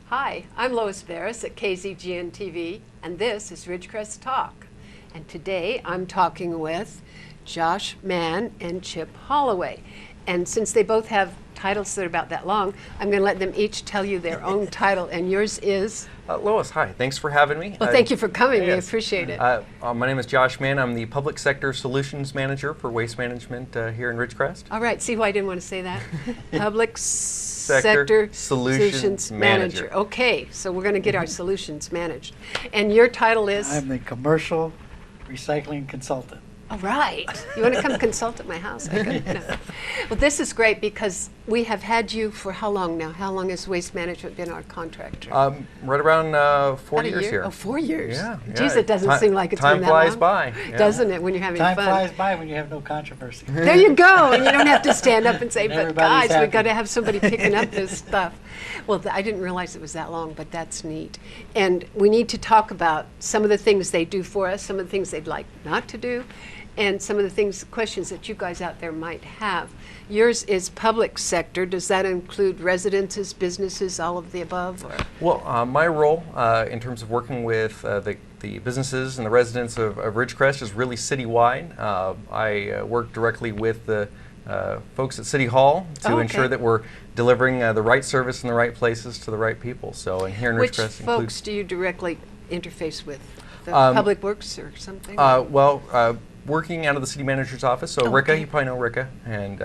Hi, I'm Lois Ferris at KZGN-TV, and this is Ridgecrest Talk. And today I'm talking with Josh Mann and Chip Holloway. And since they both have titles that are about that long, I'm going to let them each tell you their own title, and yours is? Lois, hi. Thanks for having me. Well, thank you for coming. Yes. We appreciate it. My name is Josh Mann. I'm the Public Sector Solutions Manager for Waste Management here in Ridgecrest. All right. See why I didn't want to say that? Public Sector Solutions Manager. Okay, so we're going to get our solutions managed. And your title is? I'm the Commercial Recycling Consultant. All right. You want to come consult at my house? I could. No. Well, this is great because we have had you for how long now? How long has Waste Management been our contractor? Right around 4 About a years year? here. Oh, 4 years. Yeah. Geez, it doesn't seem like it's been that long. Time flies by. Yeah. Doesn't it, when you're having Time fun? flies by when you have no controversy. There you go. And you don't have to stand up and say, but Everybody's guys, we've happy. got to have somebody picking up this stuff. Well, I didn't realize it was that long, but that's neat. And we need to talk about some of the things they do for us, some of the things they'd like not to do, and some of the questions that you guys out there might have. Yours is public sector. Does that include residences, businesses, all of the above? Or? Well, my role in terms of working with the businesses and the residents of Ridgecrest is really citywide. I work directly with the folks at City Hall to ensure that we're delivering the right service in the right places to the right people. So, and here in Which Ridgecrest folks do you directly interface with? The Public Works or something? Working out of the city manager's office. So Ricka, you probably know Ricka, and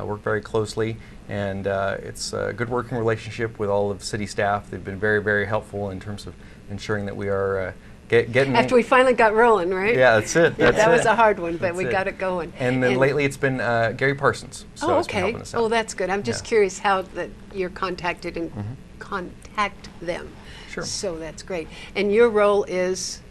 work very closely. And it's a good working relationship with all of the city staff. They've been very, very helpful in terms of ensuring that we are getting... After we finally got rolling, right? Yeah, that's it. That was a hard one, but That's we it. got it going. And then lately it's been Gary Parsons. So it's been okay. helping us out. Oh, that's good. I'm just Yeah. curious how that you're contacted and contact them. Sure. So that's great. And your role is?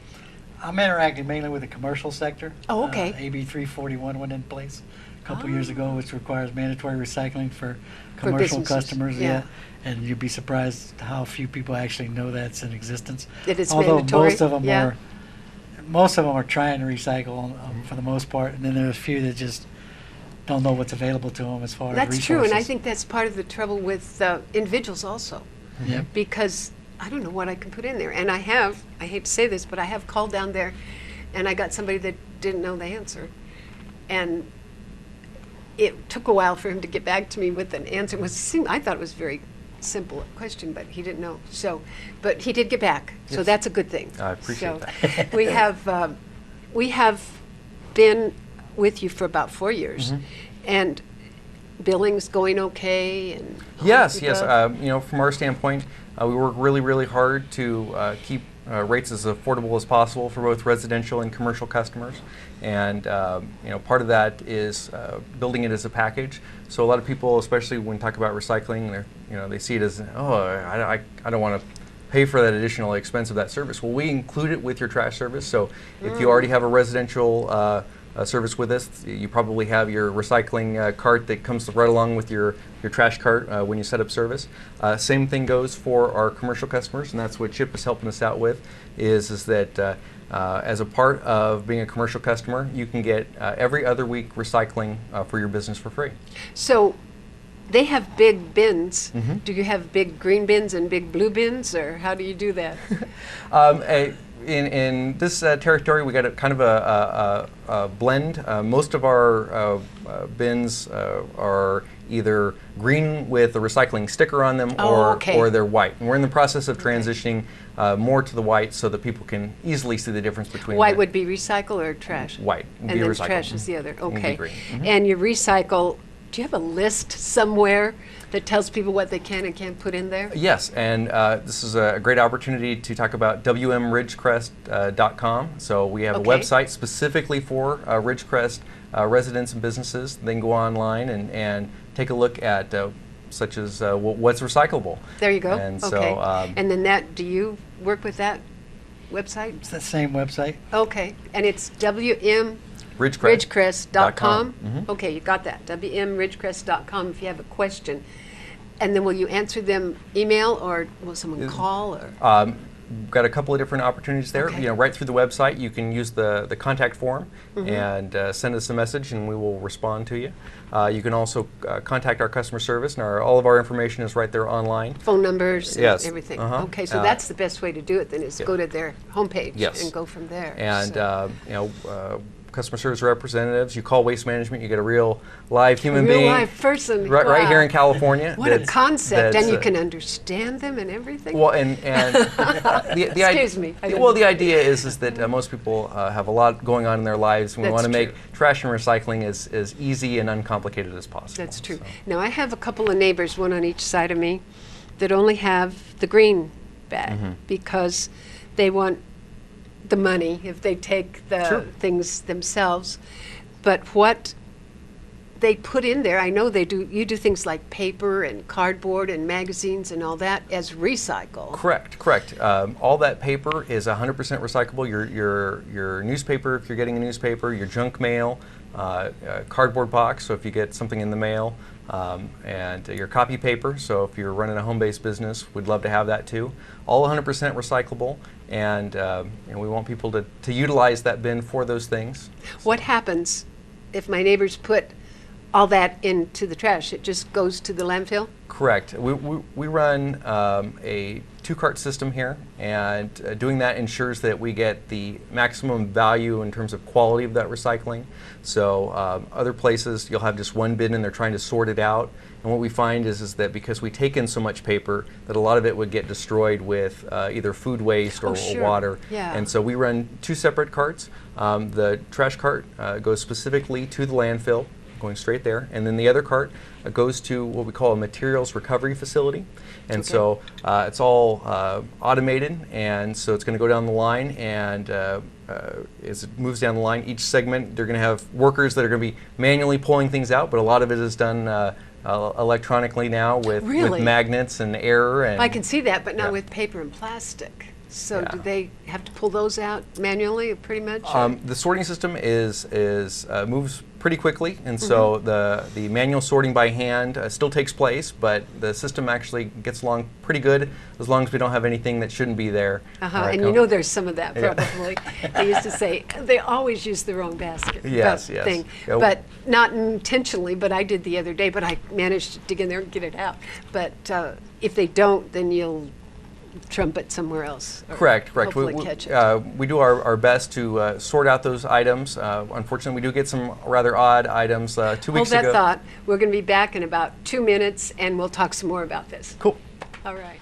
I'm interacting mainly with the commercial sector. Oh, okay. AB 341 went in place a couple years ago, which requires mandatory recycling for commercial businesses, customers. yeah. And you'd be surprised how few people actually know that's in existence. That it's Although mandatory? most of them are trying to recycle for the most part, and then there's a few that just don't know what's available to them as far as That's resources. true, and I think that's part of the trouble with individuals also. Yep. Because I don't know what I can put in there. And I hate to say this, but I have called down there and I got somebody that didn't know the answer. And it took a while for him to get back to me with an answer. I thought it was a very simple question, but he didn't know. So, but he did get back, so Yes. that's a good thing. I appreciate that. We have been with you for about 4 years, and billing's going okay. And all Yes, of the yes. above? From our standpoint, we work really, really hard to keep rates as affordable as possible for both residential and commercial customers. And part of that is building it as a package. So a lot of people, especially when talk about recycling, they see it as, I don't want to pay for that additional expense of that service. Well, we include it with your trash service. So if you already have a residential service with us, you probably have your recycling cart that comes right along with your trash cart when you set up service. Same thing goes for our commercial customers, and that's what Chip is helping us out with, is that as a part of being a commercial customer, you can get every other week recycling for your business for free. So they have big bins. Do you have big green bins and big blue bins, or how do you do that? In this territory, we got a kind of a blend. Most of our bins are either green with a recycling sticker on them, or they're white. And we're in the process of transitioning more to the white so that people can easily see the difference between White would be recycle or trash? White would And be then recycle. trash is the other. Would be Okay. green. And you recycle. Do you have a list somewhere that tells people what they can and can't put in there? Yes, and this is a great opportunity to talk about wmridgecrest.com. So we have a website specifically for Ridgecrest residents and businesses. They can go online and take a look at such as what's recyclable. There you go. And okay. so, and then do you work with that website? It's the same website. Okay, and it's Ridgecrest.com. Ridgecrest.com. Okay, you got that. wmridgecrest.com if you have a question. And then will you answer them email, or will someone call? Or we've got a couple of different opportunities there. Okay. You know, right through the website, you can use the contact form and send us a message, and we will respond to you. You can also contact our customer service, and all of our information is right there online. Phone numbers and Yes. everything. Uh-huh. Okay, so that's the best way to do it then, is go to their homepage Yes. and go from there. And So- you know, customer service representatives. You call Waste Management, you get a real live human real being, life person. right here Wow. in California. What a that's- concept, and you that's, can understand them and everything. Well, and the Excuse me, I didn't Well, know. the idea is that most people have a lot going on in their lives, and we That's want to make true. trash and recycling as easy and uncomplicated as possible. That's true. So. Now, I have a couple of neighbors, one on each side of me, that only have the green bag Mm-hmm. because they want the money if they take the Sure. things themselves. But what they put in there, I know they do, you do things like paper and cardboard and magazines and all that as recycle. Correct. All that paper is 100% recyclable. Your newspaper, if you're getting a newspaper, your junk mail, cardboard box, so if you get something in the mail, and your copy paper, so if you're running a home-based business, we'd love to have that too. All 100% recyclable, and we want people to utilize that bin for those things. What happens if my neighbors put all that into the trash? It just goes to the landfill? Correct. We run a two-cart system here, and doing that ensures that we get the maximum value in terms of quality of that recycling. So other places, you'll have just one bin and they're trying to sort it out. And what we find is that because we take in so much paper, that a lot of it would get destroyed with either food waste or sure. water. Yeah. And so we run two separate carts. The trash cart goes specifically to the landfill, going straight there, and then the other cart goes to what we call a materials recovery facility, and so it's all automated, and so it's going to go down the line, and as it moves down the line, each segment they're going to have workers that are going to be manually pulling things out, but a lot of it is done electronically now with Really? magnets and air. And I can see that, but not Yeah. with paper and plastic. So Yeah. do they have to pull those out manually, pretty much? The sorting system moves pretty quickly, and so the manual sorting by hand still takes place, but the system actually gets along pretty good as long as we don't have anything that shouldn't be there. And you know there's some of that Yeah. probably. They used to say they always use the wrong basket. Yes, that yes. Thing. Yeah. But not intentionally, but I did the other day, but I managed to dig in there and get it out. But if they don't, then you'll trumpet somewhere else. Or Correct. Hopefully catch it. We do our best to sort out those items. Unfortunately, we do get some rather odd items. 2 Hold weeks that ago. thought. We're going to be back in about 2 minutes, and we'll talk some more about this. Cool. All right.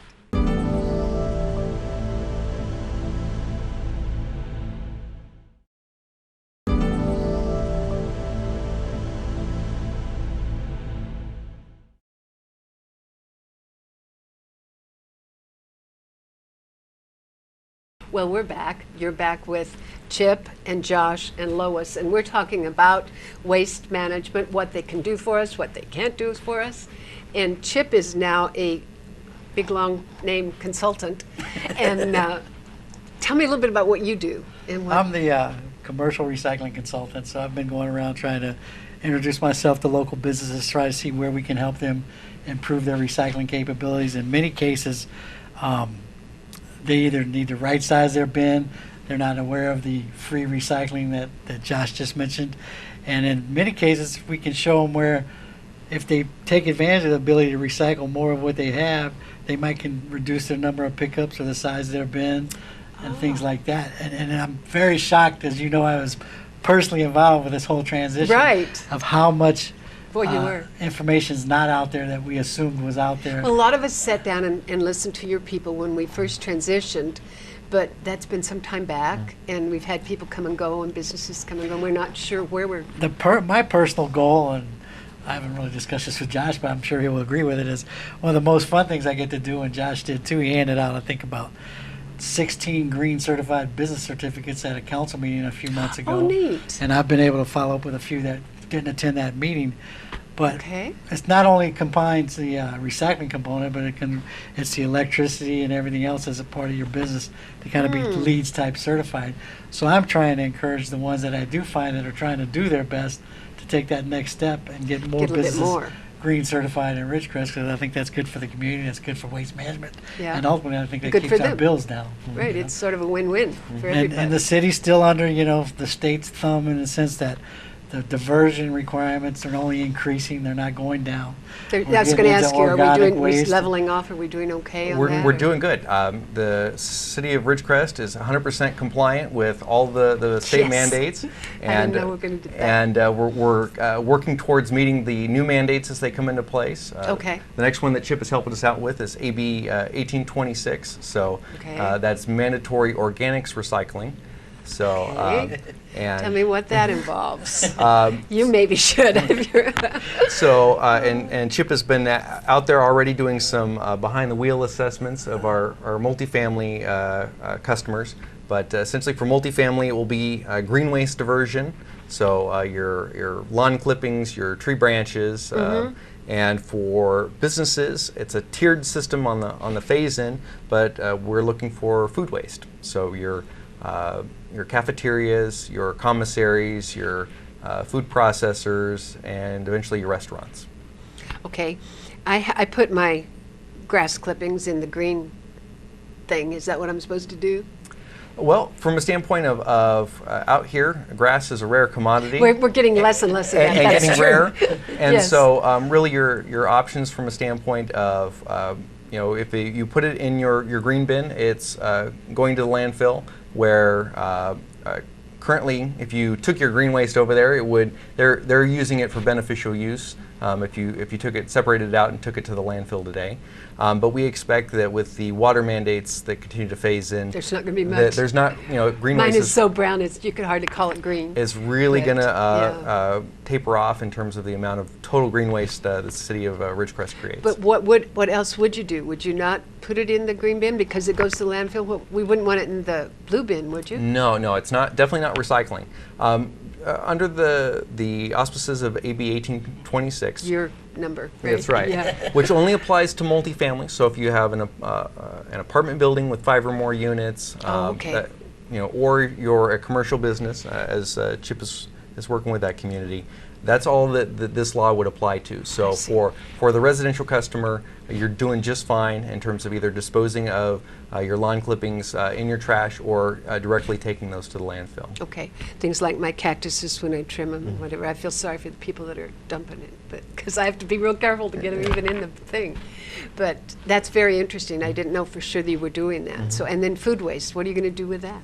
Well, we're back. You're back with Chip and Josh and Lois, and we're talking about waste management, what they can do for us, what they can't do for us. And Chip is now a big, long name consultant. And tell me a little bit about what you do. And what I'm the commercial recycling consultant, so I've been going around trying to introduce myself to local businesses, try to see where we can help them improve their recycling capabilities. In many cases, they either need to right size their bin, they're not aware of the free recycling that Josh just mentioned, and in many cases we can show them where if they take advantage of the ability to recycle more of what they have, they might can reduce their number of pickups or the size of their bin and things like that. And I'm very shocked, as you know, I was personally involved with this whole transition Right. of how much Boy, you were. information's not out there that we assumed was out there. Well, a lot of us sat down and listened to your people when we first transitioned, but that's been some time back, and we've had people come and go and businesses come and go, and we're not sure where we're. My personal goal, and I haven't really discussed this with Josh, but I'm sure he will agree with it, is one of the most fun things I get to do, and Josh did too. He handed out, I think, about 16 green certified business certificates at a council meeting a few months ago. Oh, neat. And I've been able to follow up with a few that didn't attend that meeting. But Okay. it's not only combines the recycling component, but it's the electricity and everything else as a part of your business to kind of be LEEDs type certified. So I'm trying to encourage the ones that I do find that are trying to do their best to take that next step and get more Get a little bit businesses more. green certified in Ridgecrest because I think that's good for the community, that's good for waste management. Yeah. And ultimately, I think that Good keeps for our them. bills down. Right, you know. it's sort of a win-win for And everybody. the city's still under, the state's thumb in the sense that the diversion requirements are only increasing, they're not going down. There- We're I was getting going to into ask you, are we organic doing, waste. leveling off, are we doing okay on that? We're or- doing good. The city of Ridgecrest is 100% compliant with all the state Yes. mandates. I didn't know we were gonna do that. And we're working towards meeting the new mandates as they come into place. Okay. The next one that Chip is helping us out with is AB 1826. So Okay. that's mandatory organics recycling. So Okay. and Tell me what that involves. You maybe should. if you're- So, and Chip has been out there already doing some behind-the-wheel assessments of our multifamily customers. But essentially for multifamily, it will be green waste diversion. So your lawn clippings, your tree branches, and for businesses, it's a tiered system on the phase-in. But we're looking for food waste. So your cafeterias, your commissaries, your food processors, and eventually your restaurants. Okay, I put my grass clippings in the green thing. Is that what I'm supposed to do? Well, from a standpoint of out here, grass is a rare commodity. We're getting less and less of that. and That's getting true. rare. And Yes. so really your options from a standpoint of, if you put it in your green bin, it's going to the landfill where currently if you took your green waste over there, they're using it for beneficial use. If you took it, separated it out and took it to the landfill today. But we expect that with the water mandates that continue to phase in, There's not going to be much. there's not, green Mine waste is so brown, you could hardly call it green. is really But, going to yeah. taper off in terms of the amount of total green waste the city of Ridgecrest creates. But what else would you do? Would you not put it in the green bin because it goes to the landfill? Well, we wouldn't want it in the blue bin, would you? No, it's definitely not recycling. Under the auspices of AB 1826, Your number, right? that's right, Yeah. which only applies to multifamily. So if you have an apartment building with 5 or more units, Oh, okay. or you're a commercial business, as Chip is working with that community, that's all that this law would apply to. So I see. for the residential customer, you're doing just fine in terms of either disposing of your lawn clippings in your trash or directly taking those to the landfill. Okay, things like my cactuses when I trim them and whatever. I feel sorry for the people that are dumping it, but because I have to be real careful to get them even in the thing. But that's very interesting. I didn't know for sure that you were doing that. So, and then food waste. What are you going to do with that?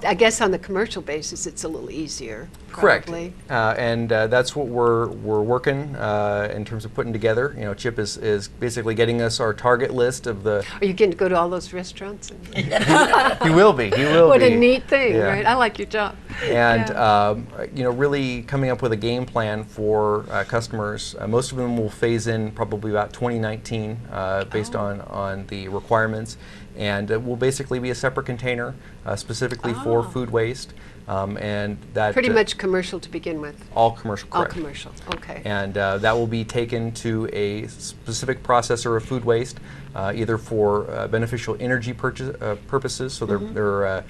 I guess on the commercial basis, it's a little easier. Correct, Probably. and that's what we're working in terms of putting together. Chip is basically getting us our target list of the. Are you getting to go to all those restaurants? And He will be. what a neat thing, Yeah. right? I like your job. And Yeah. really coming up with a game plan for customers. Most of them will phase in probably about 2019, based on the requirements, and it will basically be a separate container specifically for food waste, and that Pretty much commercial to begin with. all commercial. All Correct. commercial. Okay. And that will be taken to a specific processor of food waste, either for beneficial energy purposes, so they're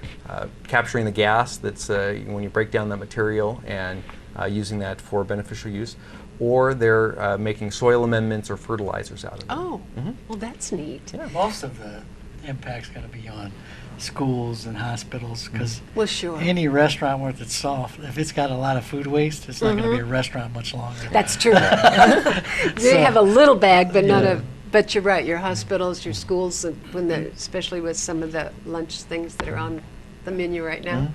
capturing the gas that's when you break down that material and using that for beneficial use, or they're making soil amendments or fertilizers out of it. Oh, well, that's neat. Yeah. Most of the impact's going to be on schools and hospitals because Well, sure. any restaurant worth its salt, if it's got a lot of food waste, it's not going to be a restaurant much longer. That's true. They have a little bag, but not a. But you're right. Your hospitals, your schools, and especially with some of the lunch things that are on the menu right now.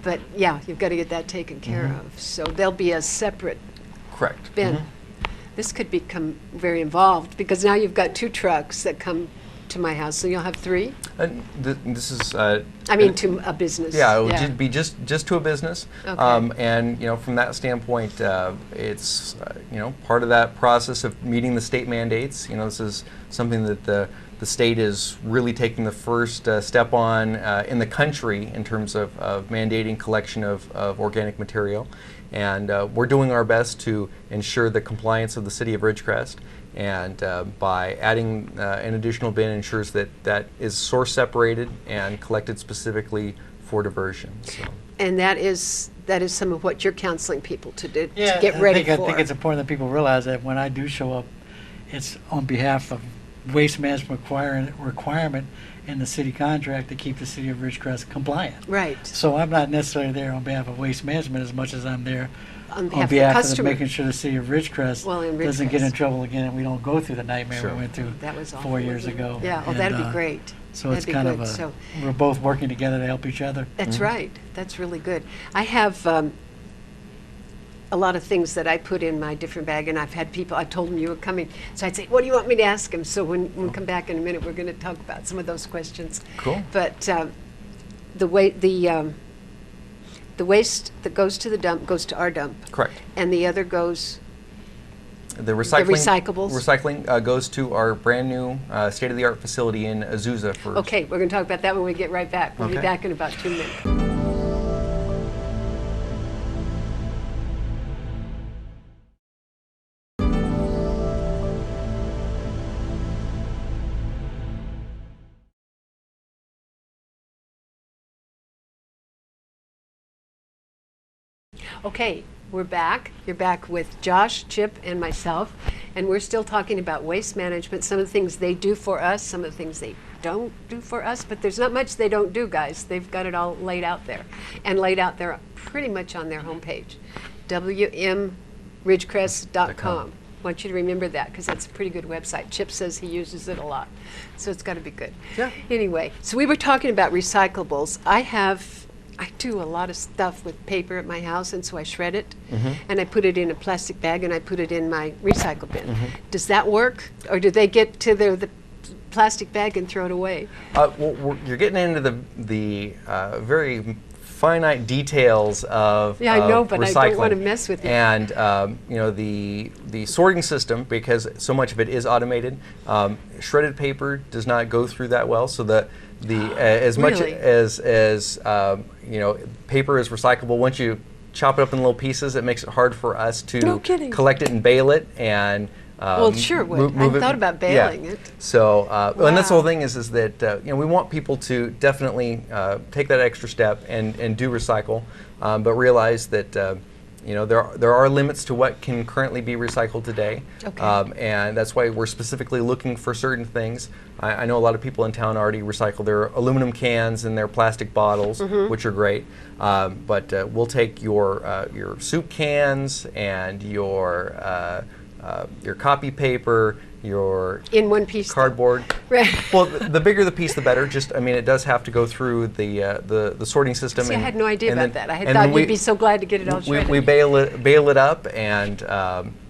But yeah, you've got to get that taken care of. So there'll be a separate Correct. bin. This could become very involved because now you've got 2 trucks that come to my house, so you'll have 3. And this is. I mean, to a business. Yeah, it would be just to a business, Okay. and from that standpoint, it's part of that process of meeting the state mandates. This is something that the state is really taking the first step on in the country in terms of mandating collection of organic material, and we're doing our best to ensure the compliance of the city of Ridgecrest. And by adding an additional bin ensures that is source separated and collected specifically for diversion. So. And that is that is some of what you're counseling people to do, Yeah, to get ready I for. think it's important that people realize that when I do show up, it's on behalf of waste management requirement in the city contract to keep the city of Ridgecrest compliant. Right. So I'm not necessarily there on behalf of waste management as much as I'm there On on behalf of the behalf of customer. making sure the city of Ridgecrest Well, in doesn't get in Ridgecrest. trouble again and we don't go through the nightmare Sure. we went through That was awful. 4 years ago. Yeah, oh, And, that'd be great. So That'd it's be kind good. of So we're both working together to help each other. that's right. That's really good. I have a lot of things that I put in my different bag, and I've had people, I told them you were coming, so I'd say, what do you want me to ask them? So when we come back in a minute, we're going to talk about some of those questions. Cool. But the waste that goes to the dump goes to our dump, Correct. and the other goes, The recycling, recyclables? Recycling goes to our brand new state-of-the-art facility in Azusa for. okay, we're going to talk about that when we get right back. We'll be Okay. back in about 2 minutes. Okay, we're back. You're back with Josh, Chip, and myself, and we're still talking about waste management, some of the things they do for us, some of the things they don't do for us, but there's not much they don't do, guys. They've got it all laid out there, and laid out there pretty much on their homepage, wmridgecrest.com. I want you to remember that because that's a pretty good website. Chip says he uses it a lot, so it's got to be good. Yeah. Anyway, so we were talking about recyclables. I do a lot of stuff with paper at my house, and so I shred it, and I put it in a plastic bag, and I put it in my recycle bin. Does that work, or do they get to the plastic bag and throw it away? Well, you're getting into the very finite details of Yeah, I know, but I don't recycling. wanna mess with it. And the sorting system, because so much of it is automated, shredded paper does not go through that well. So as much Really? as paper is recyclable, once you chop it up in little pieces, it makes it hard for us to No kidding. collect it and bale it and. Well, it sure would. I thought about baling it. So, and that's the whole Wow. thing is that we want people to definitely take that extra step and do recycle, but realize that there are limits to what can currently be recycled today, Okay. and that's why we're specifically looking for certain things. I know a lot of people in town already recycle their aluminum cans and their plastic bottles, which are great, but we'll take your soup cans and your copy paper, your In one piece. though. cardboard. Right. Well, the bigger the piece, the better. It does have to go through the sorting system. See, I had no idea and about then- that. I had and thought then you'd be so glad to get it all shredded. we bail it up, and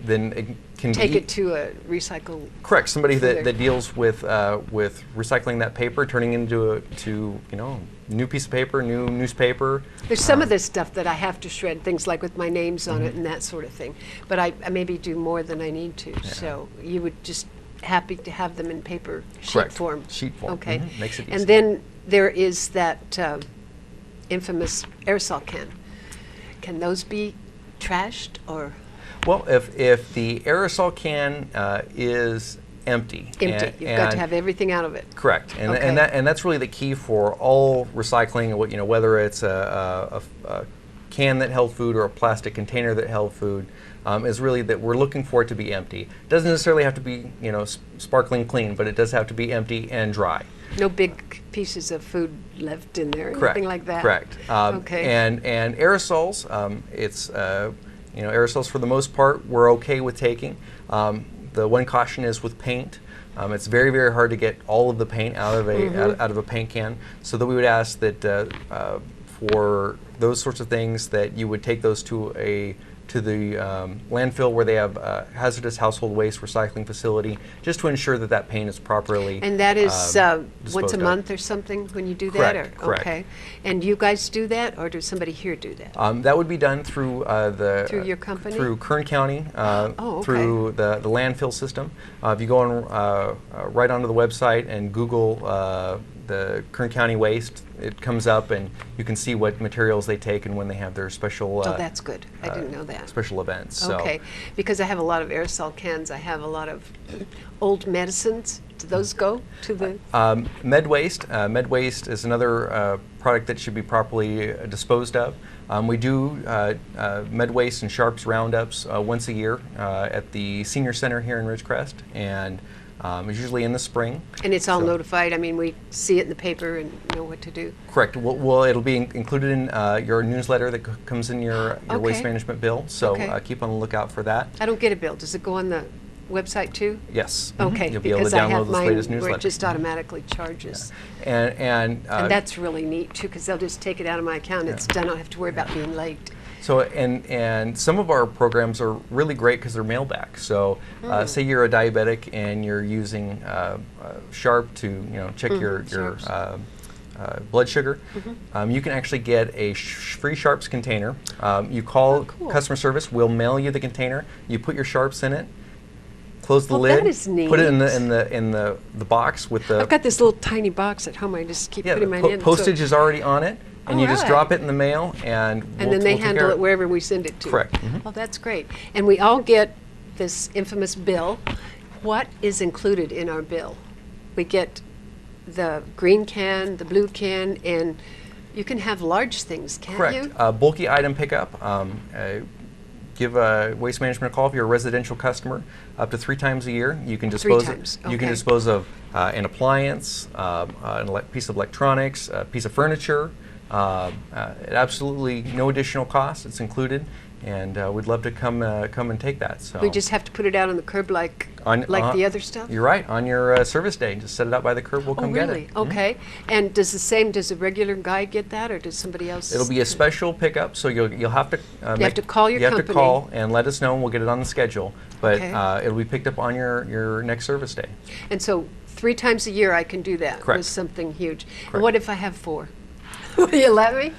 then it can Take be it to a recycle. correct. Somebody there. that deals with recycling that paper, turning into a new piece of paper, new newspaper. There's some of this stuff that I have to shred, things like with my names on it and that sort of thing. But I maybe do more than I need to. So you would just happy to have them in paper sheet Correct. form. Sheet form. Okay. Makes it easy. And then there is that infamous aerosol can. Can those be trashed or Well, if the aerosol can is empty. empty? You've got to have everything out of it. Correct, and Okay. that's really the key for all recycling. Whether it's a can that held food or a plastic container that held food, is really that we're looking for it to be empty. It doesn't necessarily have to be sparkling clean, but it does have to be empty and dry. No big pieces of food left in there, Correct. anything like that. Correct. Okay. And aerosols, aerosols for the most part we're okay with taking. The one caution is with paint. It's very, very hard to get all of the paint out of out of a paint can. So that we would ask that for those sorts of things that you would take those to the landfill where they have a hazardous household waste recycling facility, just to ensure that paint is properly And that is once a disposed of. month or something when you do Correct, that? correct. Okay. And you guys do that, or does somebody here do that? That would be done through Through your company? through Kern County, Oh, okay. through the landfill system. If you go on right onto the website and Google the Kern County waste, it comes up and you can see what materials they take and when they have their special. Oh, that's good. I didn't know that. Special events. So. Okay, because I have a lot of aerosol cans. I have a lot of old medicines Do those go to the? Med waste is another product that should be properly disposed of. We do med waste and sharps roundups once a year at the senior center here in Ridgecrest, and it's usually in the spring. And it's all So- notified. I mean, we see it in the paper and know what to do. Correct. Well, it'll be included in your newsletter that comes in your waste Okay. management bill. So Okay. keep on the lookout for that. I don't get a bill. Does it go on the website too? Yes. Okay, You'll be able because to I download have this mine latest where newsletter. it just automatically charges. And And that's really neat too, because they'll just take it out of my account. It's done. I don't have to worry about being late. So and some of our programs are really great because they're mail back. So say you're a diabetic and you're using Sharp to check your Sharps. blood sugar. You can actually get a free Sharps container. You call cool. customer service. We'll mail you the container. You put your Sharps in it. Close the Oh, lid. that is Put it in neat. the box with the I've got this little tiny box at home. I just keep putting mine in. so- postage is already on it, and you just Alright. drop it in the mail, and And then they we'll take handle care it of wherever we send it to. Correct. Mhm. Oh, that's great. And we all get this infamous bill. What is included in our bill? We get the green can, the blue can, and you can have large things, can't Correct. you? Bulky item pickup. Give Waste Management a call if you're a residential customer. Up to 3 times a year, you can dispose. times, You can okay. dispose of an appliance, piece of electronics, a piece of furniture. At absolutely no additional cost. It's included, and we'd love to come and take that. So We just have to put it out on the curb like the other stuff? You're right. On your service day, just set it out by the curb. We'll Oh, come really? get it. Okay. And does a regular guy get that, or does somebody else? It'll be a special pickup, so you'll have to. have to call your You have to company. call and let us know, and we'll get it on the schedule. But Okay. it'll be picked up on your next service day. And so 3 times a year I can do that Correct. with something huge. And Correct. what if I have 4? Will you let me?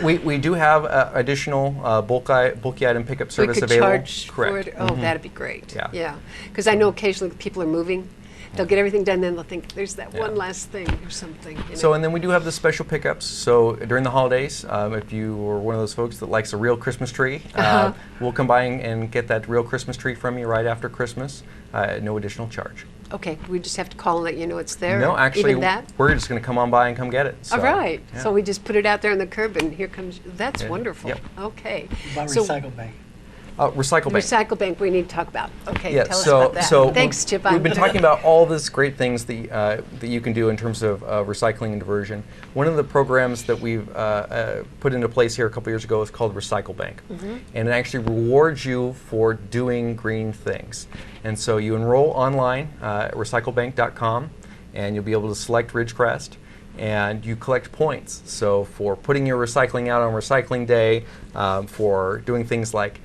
We do have additional bulky item pickup service we could available. charge Correct. for it. Oh, that'd be great. Yeah. Yeah. Because I know occasionally people are moving. They'll get everything done, then they'll think there's that one last thing or something. So, and then we do have the special pickups. So during the holidays, if you are one of those folks that likes a real Christmas tree, we'll come by and get that real Christmas tree from you right after Christmas, at no additional charge. Okay, we just have to call and let you know it's there. No, actually, even that. we're just going to come on by and come get it. So, All right. yeah. So we just put it out there on the curb, and here comes. That's Yeah. wonderful. Yep. Okay. About So recycle bank. Recycle bank. recycle bank we need to talk about. Okay. Yeah, Tell us so about that. so Thanks, Chip. We've been talking about all these great things that you can do in terms of recycling and diversion. One of the programs that we've put into place here a couple years ago is called Recycle Bank, and it actually rewards you for doing green things. And so you enroll online at recyclebank.com, and you'll be able to select Ridgecrest. And you collect points. So for putting your recycling out on recycling day, for doing things like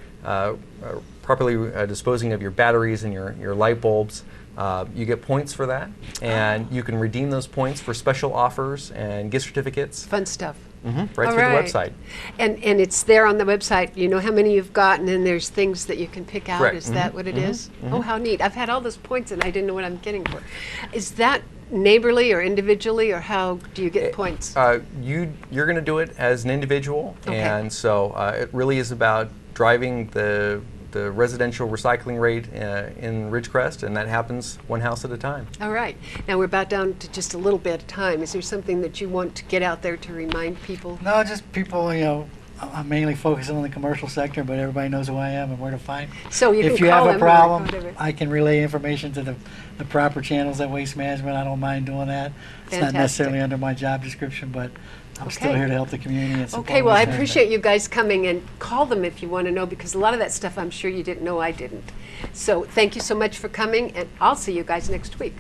properly disposing of your batteries and your light bulbs, you get points for that. And you can redeem those points for special offers and gift certificates Fun stuff. right All through right. the website. And it's there on the website. You know how many you've gotten, and there's things that you can pick out. Correct. Is that what it is? Oh, how neat. I've had all those points, and I didn't know what I'm getting for. Is that neighborly or individually, or how do you get points? You're going to do it as an individual, Okay. and so it really is about driving the residential recycling rate in Ridgecrest, and that happens one house at a time. All right. Now we're about down to just a little bit of time. Is there something that you want to get out there to remind people? No, just people, I'm mainly focusing on the commercial sector, but everybody knows who I am and where to find. So you If can you call have a them or problem, whatever. I can relay information to the proper channels at Waste Management. I don't mind doing that. It's not Fantastic. necessarily under my job description, but I'm still Okay. here to help the community and support Okay, well, I Waste Management. appreciate you guys coming, and call them if you want to know, because a lot of that stuff I'm sure you didn't know I didn't. So thank you so much for coming, and I'll see you guys next week.